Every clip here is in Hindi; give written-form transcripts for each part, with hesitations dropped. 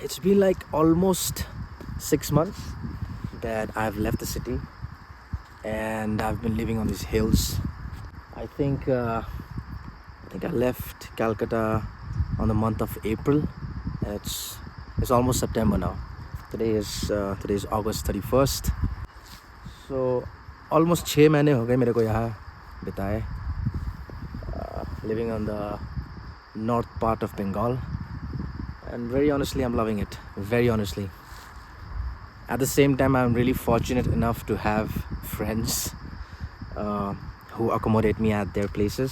It's been like almost 6 months that I've left the city and I've been living on these hills. I think I left Calcutta on the month of April. It's almost September now. Today is August 31st. So almost 6 महीने हो गए मेरे को यहाँ बिताए, living on the north part of Bengal, and very honestly I'm loving it, very honestly. At the same time, I'm really fortunate enough to have friends who accommodate me at their places,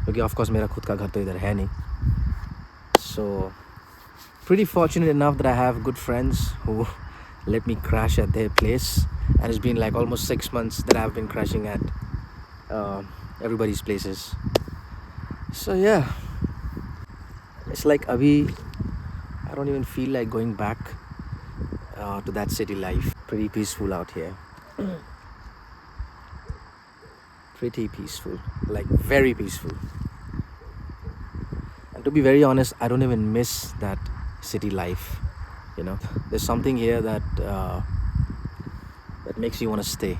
क्योंकि of course मेरा खुद का घर तो इधर है नहीं. So pretty fortunate enough that I have good friends who let me crash at their place, and it's been like almost 6 months that I've been crashing at everybody's places. So yeah, it's like abhi I don't even feel like going back to that city life. Pretty peaceful out here. Pretty peaceful, like very peaceful. And to be very honest, I don't even miss that city life. You know, there's something here that makes you want to stay,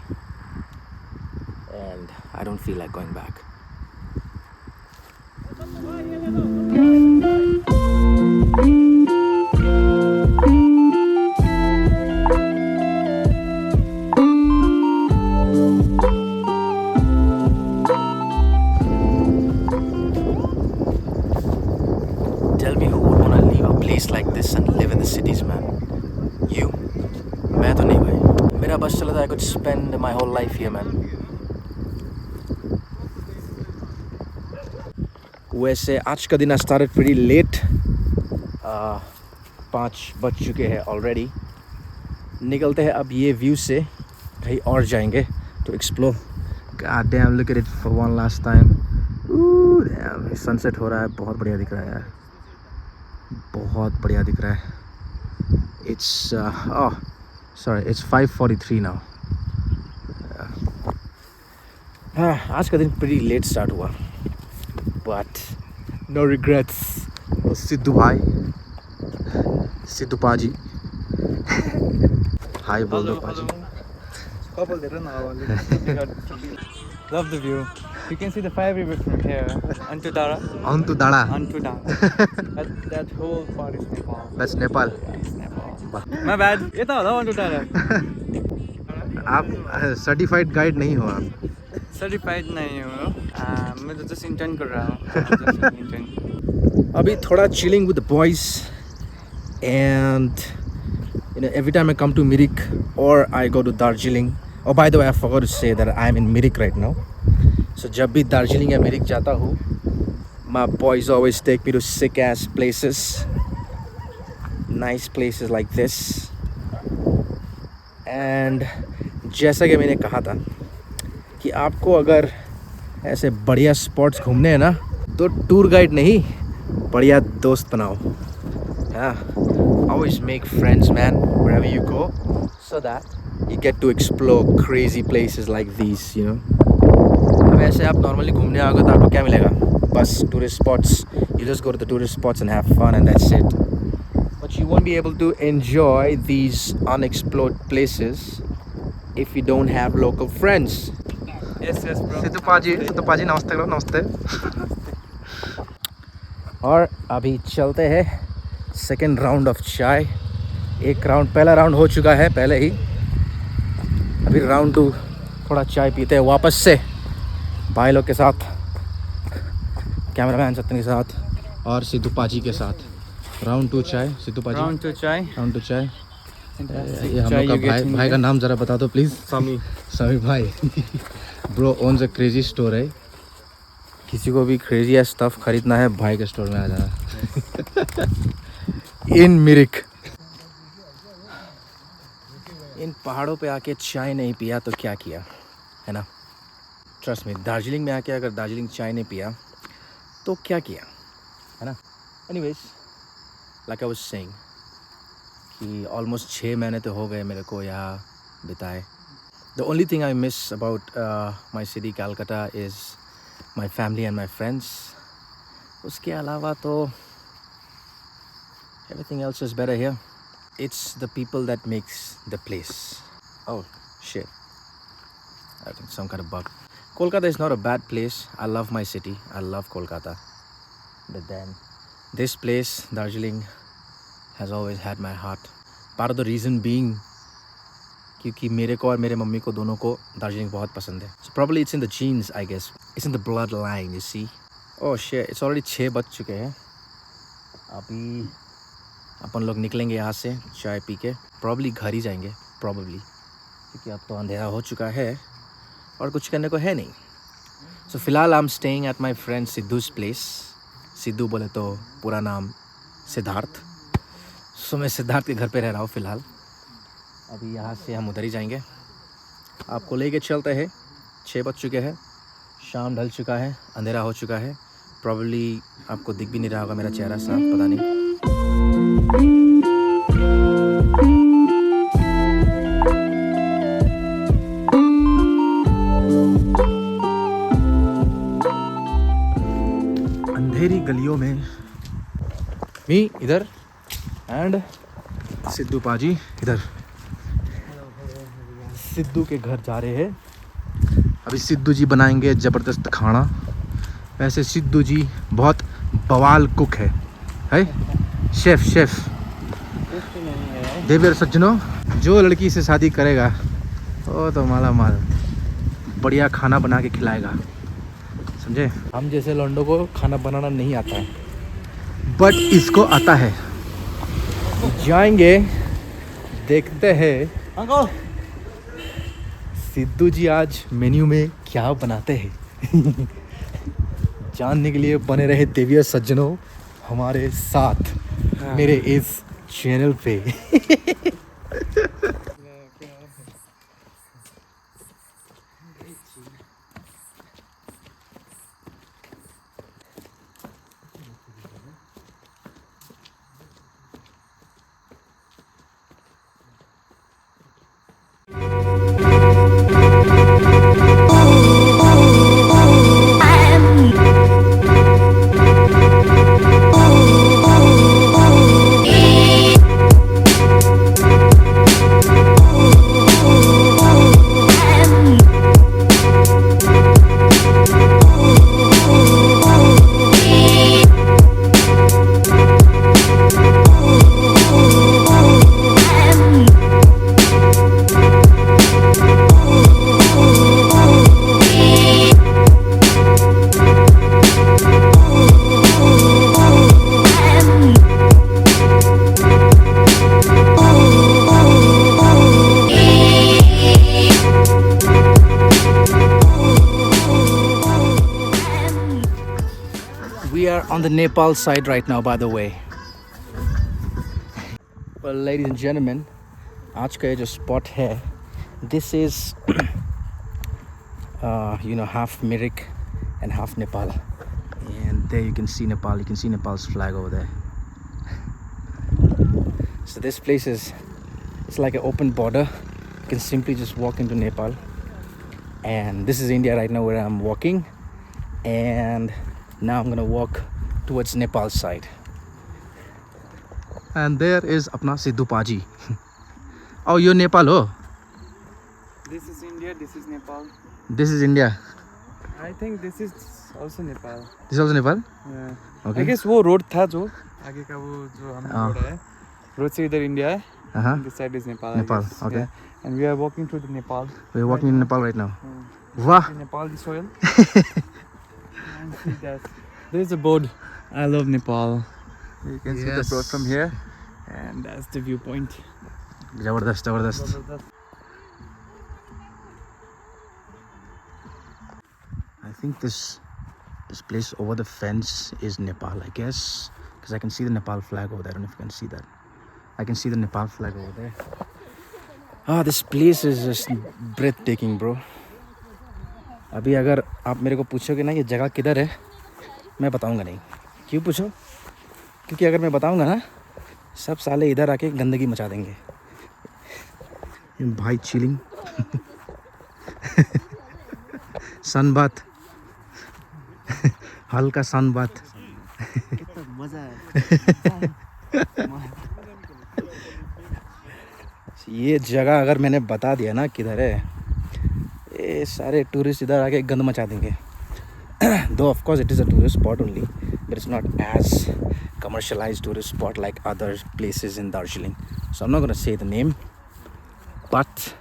and I don't feel like going back. Tell me who would want to leave a place like this and live in the cities, man? You? मैं तो नहीं भाई. मेरा बस चला था I could spend my whole life here, man. वैसे आज का दिन I started pretty late. 5 बज चुके हैं already. निकलते हैं अब ये व्यू से कहीं और जाएंगे to explore. God damn, look at it for one last time. Ooh, damn, sunset हो रहा है, बहुत बढ़िया दिख रहा है यार, बहुत बढ़िया दिख रहा है. It's 5:43 now. आज का दिन pretty late start हुआ, but no regrets. सिद्धू भाई, सिद्धू पाजी, हाय बोल दो पाजी. Love the view. You can see the 5 rivers from here. Antudara. Antudara. That whole part is Nepal. That's Nepal. It's Nepal. My bad. ये तो होता Antudara. आप सर्टिफाइड गाइड नहीं हो आप? Certified नहीं हूँ. मैं तो just intern कर रहा हूँ. अभी थोड़ा chilling with the boys, and you know, every time I come to Mirik or I go to Darjeeling. Oh, by the way, I forgot to say that I'm in Mirik right now. So जब भी दार्जिलिंग या मिरिक जाता हूँ, my boys always take me to sick ass places, nice places like this. And जैसा कि मैंने कहा था कि आपको अगर ऐसे बढ़िया स्पॉट्स घूमने हैं ना, तो टूर गाइड नहीं, बढ़िया दोस्त बनाओ. हाँ, always make friends, man, wherever you go, so that you get to explore crazy places like these, you know. अब ऐसे आप नॉर्मली घूमने आओगे तो आपको क्या मिलेगा? बस tourist spots. You just go to the tourist spots and have fun, and that's it. But you won't be able to enjoy these unexplored places if you don't have local friends. Yes, bro. Sidhu paaji नमस्ते करो. नमस्ते. और अभी चलते हैं सेकेंड राउंड ऑफ चाय. पहला राउंड हो चुका है पहले ही. अभी राउंड 2 थोड़ा चाय पीते हैं वापस से भाई लोग के साथ, कैमरामैन सत्तन के साथ और सिद्धू पाजी के साथ. राउंड 2 चाय. Sidhu paaji Round 2 chai. Round 2 चाय. ये हम Chai लोग you का get भाई का नाम ज़रा बता दो प्लीज़. समी भाई. Bro owns a crazy store है. किसी को भी क्रेजी स्टफ खरीदना है, भाई के स्टोर में आ जाना. इन मिरिक. इन पहाड़ों पे आके चाय नहीं पिया तो क्या किया, है ना? ट्रस्ट मी, दार्जिलिंग में आके अगर दार्जिलिंग चाय नहीं पिया तो क्या किया, है ना? Anyways, like I was saying कि ऑलमोस्ट 6 महीने तो हो गए मेरे को यहाँ बिताए. The only thing I miss about my city Calcutta is my family and my friends. उसके अलावा तो Everything else is better here. It's the people that makes the place. Oh shit, I think some kind of bug. Kolkata is not a bad place. I love my city. I love Kolkata. But then this place, Darjeeling, has always had my heart. Part of the reason being क्योंकि मेरे को और मेरे मम्मी को दोनों को दार्जिलिंग बहुत पसंद है. So probably it's in the genes, I guess. It's in the bloodline, you see. Oh shit, it's already 6 बज चुके हैं. अभी अपन लोग निकलेंगे यहाँ से चाय पी के. Probably घर ही जाएंगे. Probably. क्योंकि अब तो अंधेरा हो चुका है और कुछ करने को है नहीं. So फिलहाल I'm staying at my friend सिद्धू's place. Sidhu बोले तो पूरा नाम सिद्धार्थ. So मैं सिद्धार्थ के घर पे रह रहा हूँ फ़िलहाल. अभी यहाँ से हम उधर ही जाएंगे. आपको लेके चलते हैं. 6 बज चुके हैं. शाम ढल चुका है. अंधेरा हो चुका है. प्रॉब्ली आपको दिख भी नहीं रहा होगा मेरा चेहरा साफ, पता नहीं. अंधेरी गलियों में मी इधर एंड सिद्धू पाजी इधर. सिद्धू के घर जा रहे हैं. अभी सिद्धू जी बनाएंगे ज़बरदस्त खाना. वैसे सिद्धू जी बहुत बवाल कुक है शेफ. देवियर सज्जनों, जो लड़की से शादी करेगा वो तो माला माल बढ़िया खाना बना के खिलाएगा, समझे. हम जैसे लौंडों को खाना बनाना नहीं आता है, बट इसको आता है. जाएंगे, देखते हैं सिद्धू जी आज मेन्यू में क्या बनाते हैं. जानने के लिए बने रहे देविया सज्जनों हमारे साथ मेरे इस चैनल पे. We are on the Nepal side right now, by the way. Well, ladies and gentlemen, आज का ये जो spot है, this is half Mirik and half Nepal. And there you can see Nepal. You can see Nepal's flag over there. So this place it's like an open border. You can simply just walk into Nepal. And this is India right now where I'm walking. And now I'm gonna walk towards Nepal side. And there is apna Siddhu Paji. Oh, you're Nepal, oh? This is India, this is Nepal. This is India. I think this is also Nepal. This is also Nepal? Yeah. Okay. I guess वो रोड था जो आगे का वो जो हम रोड है. रोड से इधर इंडिया है. Uh-huh. This side is Nepal. Nepal, okay. Yeah. And we are walking through the Nepal. We're walking in Nepal right now. Wow. Nepal, the soil. And see that. There's a board. I love Nepal. You can see the Yes. board from here. And that's the viewpoint. Jabardast. I think this place over the fence is Nepal, I guess. Because I can see the Nepal flag over there. I don't know if you can see that. I can see the Nepal flag over there. Ah, this place is just breathtaking, bro. अभी अगर आप मेरे को पूछोगे ना ये जगह किधर है, मैं बताऊंगा नहीं. क्यों पूछो? क्योंकि अगर मैं बताऊंगा ना, सब साले इधर आके गंदगी मचा देंगे. भाई चिलिंग. सनबाथ. हल्का सनबाथ. कितना मजा है. ये जगह अगर मैंने बता दिया ना किधर है, ये सारे टूरिस्ट इधर आके गंद मचा देंगे. Though of course it is a tourist spot only, but it's not as commercialized tourist spot like other places in Darjeeling. So I'm not gonna say the name, but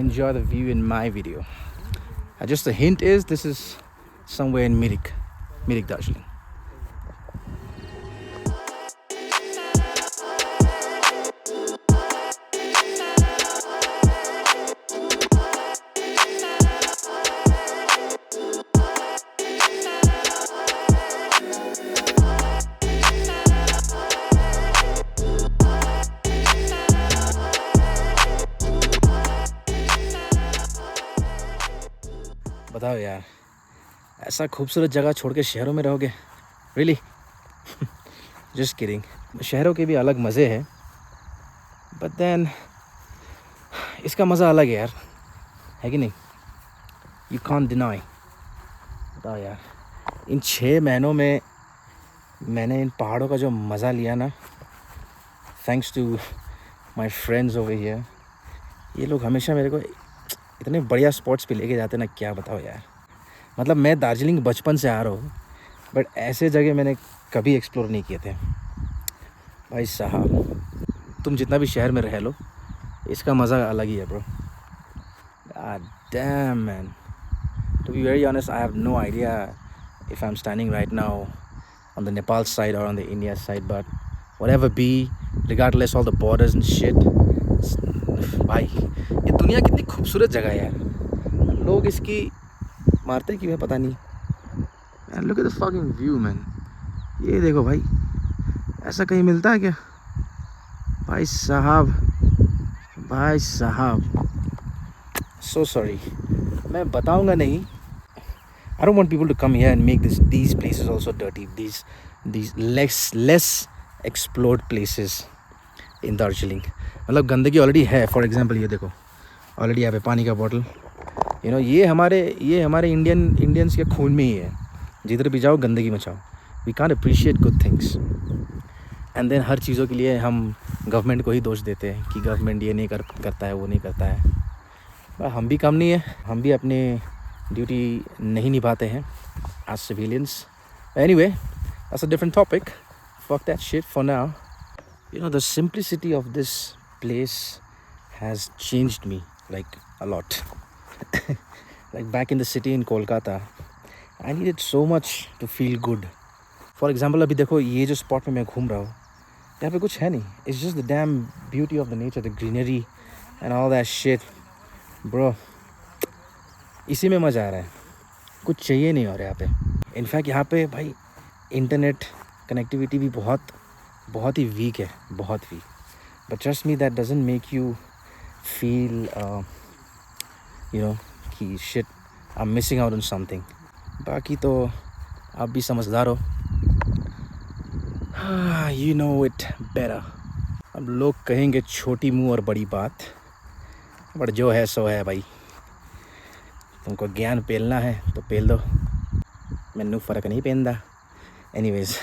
enjoy the view in my video. Just a hint is this is somewhere in Mirik, Darjeeling. बताओ यार, ऐसा खूबसूरत जगह छोड़ के शहरों में रहोगे? रियली? Just kidding. शहरों के भी अलग मज़े हैं, बट देन इसका मज़ा अलग है यार, है कि नहीं? You can't deny. बताओ यार, इन 6 महीनों में मैंने इन पहाड़ों का जो मज़ा लिया ना, thanks to my friends over here. ये लोग हमेशा मेरे को इतने बढ़िया स्पॉट्स पे लेके जाते ना, क्या बताओ यार. मतलब मैं दार्जिलिंग बचपन से आ रहा हूँ, बट ऐसे जगह मैंने कभी एक्सप्लोर नहीं किए थे. भाई साहब, तुम जितना भी शहर में रह लो, इसका मज़ा अलग ही है bro. Damn man, to be very honest, I have no idea if I am standing right now on the Nepal side or on the India side, but whatever be, regardless all the borders and shit, भाई ये दुनिया कितनी खूबसूरत जगह है यार. लोग इसकी मारते क्यों है पता नहीं. And look at the fucking view man. ये देखो भाई, ऐसा कहीं मिलता है क्या? भाई साहब, भाई साहब, so sorry, मैं बताऊंगा नहीं. I don't want people to come here and make these places also dirty. These less explored places in Darjeeling. मतलब गंदगी ऑलरेडी है. फॉर एग्जांपल ये देखो, ऑलरेडी यहाँ पे पानी का बॉटल. यू नो, ये हमारे इंडियंस के खून में ही है. जिधर भी जाओ गंदगी मचाओ. We can't appreciate good things. And then हर चीज़ों के लिए हम गवर्नमेंट को ही दोष देते हैं कि गवर्नमेंट ये नहीं करता है, वो नहीं करता है. पर हम भी कम नहीं है, हम भी अपने ड्यूटी नहीं निभाते हैं as civilians. Anyway, that's a different topic. Fuck that shit for now. You know, the simplicity of this place has changed me like a lot. Like back in the city in Kolkata, I needed so much to feel good. For example, अभी देखो ये जो spot में मैं घूम रहा हूँ, यहाँ पे कुछ है नहीं. It's just the damn beauty of the nature, the greenery and all that shit. Bro, इसी में मज़ा आ रहा है. कुछ चाहिए नहीं और यहाँ पे. इनफैक्ट यहाँ पे भाई इंटरनेट कनेक्टिविटी भी बहुत ही वीक है, बहुत weak. But trust me, that doesn't make you feel you know कि shit I am missing out on something. बाकी तो आप भी समझदार हो, यू नो इट बेटर. अब लोग कहेंगे छोटी मुँह और बड़ी बात, बट जो है सो है भाई. तुमको ज्ञान पेलना है तो पेल दो, मैनू फ़र्क नहीं पेंदा. एनीवेज,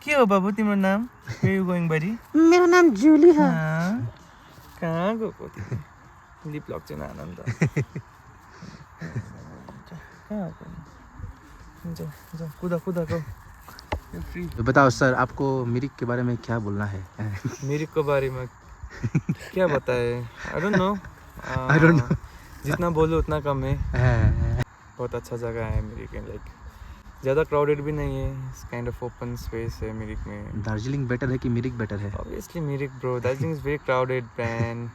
के हो बाबु तिम्रो नाम? Where you going buddy? मेरो नाम जुली हो. कहाँ गएको तिमी? लिप लक चाहिँ आनन्द. कहाँ गएको? जा कुदा गो. तो बताओ सर, आपको मिरिक के बारे में क्या बोलना है? मिरिक के बारे में क्या बताए? I don't know. जितना बोलो उतना कम है. बहुत अच्छा जगह है मिरिक में. लाइक ज़्यादा क्राउडेड भी नहीं है. काइंड ऑफ ओपन स्पेस है मिरिक में. दार्जिलिंग बेटर है कि मिरिक बेटर है? Obviously Mirik bro. Darjeeling is very crowded man.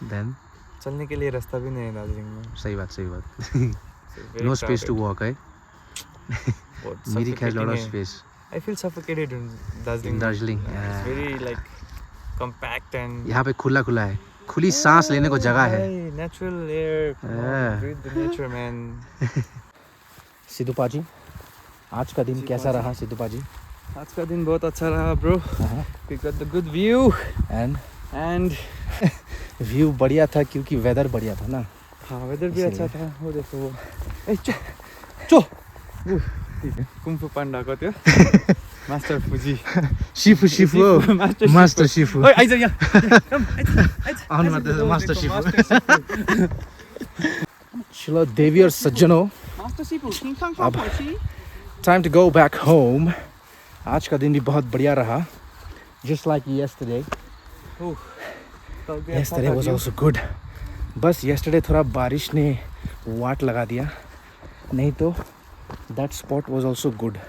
Then चलने के लिए रास्ता भी नहीं है दार्जिलिंग में. सही बात. नो स्पेस टू वॉक है. Mirik has a lot of space. I feel suffocated in Darjeeling. It's very like compact and यहाँ पे खुला है. खुली सांस लेने को जगह है. Natural air. Breathe the nature, man. Sidhu paaji, आज का दिन कैसा रहा सिद्धू पाजी? आज का दिन बहुत अच्छा रहा bro. We got the good view. And view बढ़िया था क्योंकि वेदर बढ़िया था ना. हाँ वेदर भी अच्छा था वो देखो वो ए चो कुम्फु पान्डा को त्यो मास्टर फुजी शिफु मास्टर शिफु ओइ आइज यहाँ आउनु पर्छ मास्टर शिफु चलो देवी और सज्जनों अब time to go back home आज का दिन भी बहुत बढ़िया रहा just like yesterday yesterday was also good बस yesterday थोड़ा बारिश ने वाट लगा दिया नहीं तो that spot was also good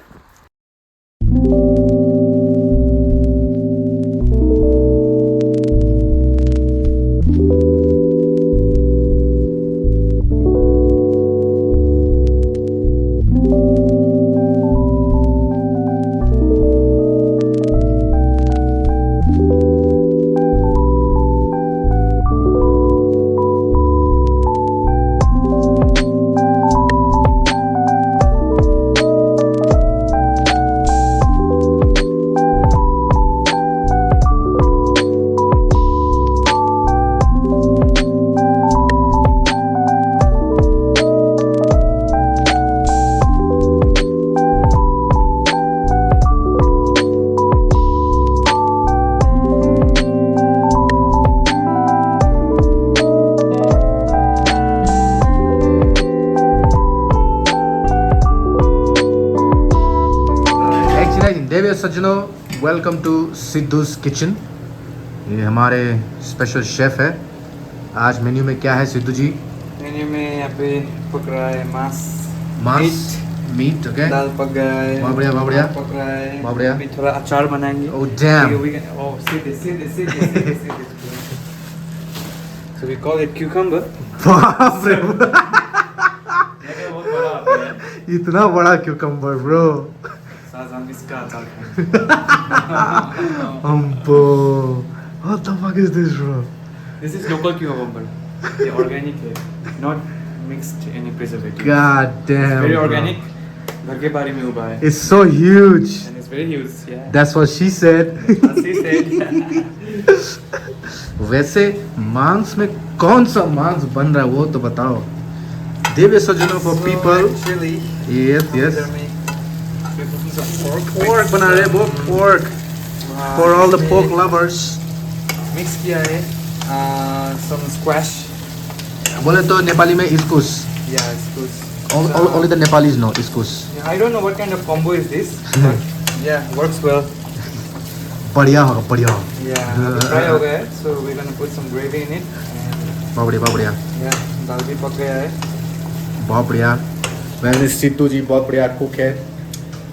देवी सज्जनों वेलकम टू सिद्धूस किचन ये हमारे स्पेशल शेफ है आज मेन्यू में क्या है सिद्धू जी मेन्यू में यहाँ पे पक रहा है मांस मीट ओके दाल पक गया है बहुत बढ़िया पक रहा है बहुत बढ़िया अभी थोड़ा अचार बनाएंगे oh damn so we call it cucumber बाप रे इतना बड़ा क्यूकम्बर ब्रो हम इसका अचार अम्बो what the fuck is this bro This is local cucumber. The organic है, not mixed any preservative. god damn It's very bro. organic. घर के बारे में उगा है. It's so huge And it's very huge. Yeah. that's what she said As he said. वैसे मांस में कौन सा मांस बन रहा है वो तो बताओ देवी सज्जनों for people Chili. yes Pork. pork बना रहे वो pork for all the pork lovers Mix किया है. Some squash. बोले तो नेपाली में इस्कुस Yeah, it's good. only the Nepalis know इस्कुस Yeah, I don't know what kind of combo is this. But yeah, works well. बढ़िया होगा बढ़िया Yeah, fry हो गया है. So we're gonna put some gravy in it. And बहुत बढ़िया yeah, दाल भी पक गया है. बहुत बढ़िया वैसे सिद्धू जी बहुत बढ़िया कुक है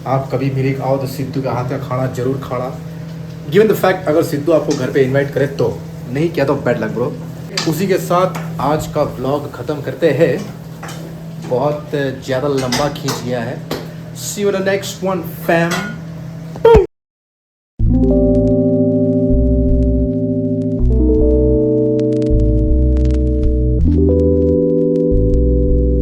आप कभी मेरे आओ तो सिद्धू के हाथ का खाना जरूर खाना गिवन द फैक्ट अगर सिद्धू आपको घर पे इनवाइट करे तो नहीं किया तो बैड लक ब्रो उसी के साथ आज का व्लॉग ख़त्म करते हैं बहुत ज़्यादा लंबा खींच गया है see you in the next one fam